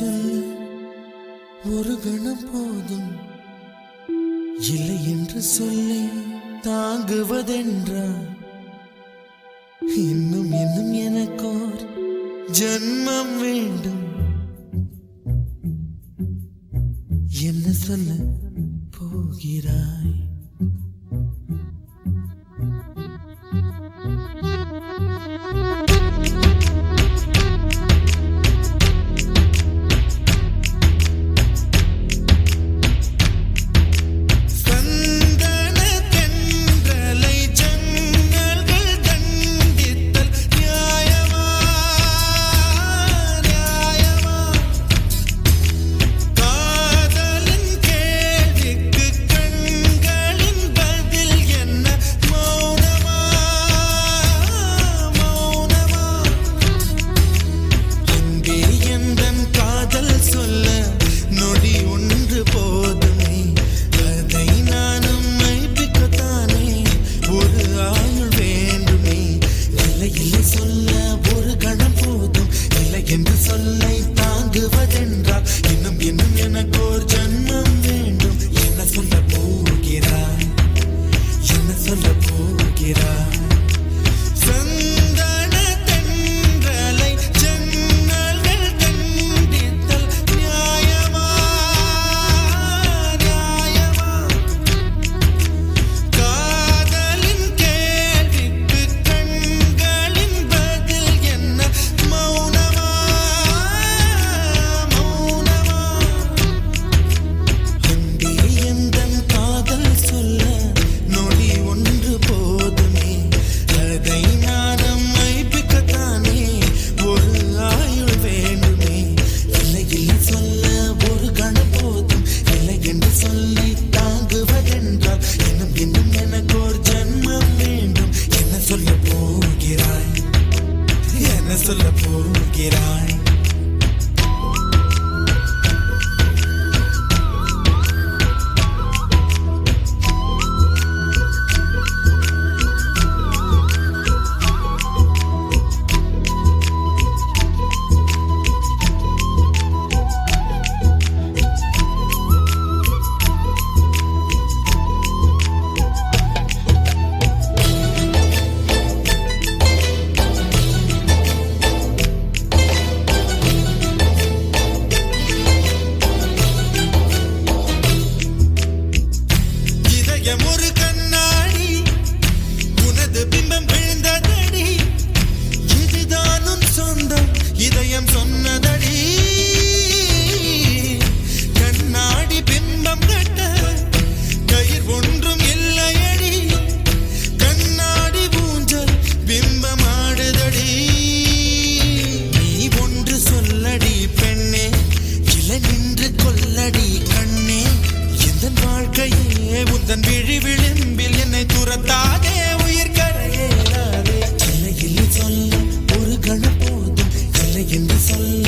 சொல்ல ஒரு கணம் போதும், இல்லை என்று சொல்லி தாங்குவதென்றா? இன்னும் இன்னும் எனக்கோர் ஜன்மம் வேண்டும். என்ன சொல்ல போகிறாய்? சொல்ல போகிறாய்? ஒரு கண்ணாடி உனது பிம்பம் விழுந்ததடி, இதுதானும் சொந்தம் இதயம் சொன்னதடி. கண்ணாடி பிம்பம் கட்ட கயிர் ஒன்றும் இல்லையடி, கண்ணாடி ஊஞ்சல் பிம்பம் ஆடுதடி. நீ ஒன்று சொல்லடி பெண்ணே, இலை நின்று கொல்லடி கண்ணே. எந்த வாழ்க்கையே உந்தன் விழி விளிம்பில் என்னை துரத்தாதே, உயிர் கரையேறாதே. இல்லை இல்லை சொல்ல ஒரு கணம் போதும், இல்லை என்று சொல்ல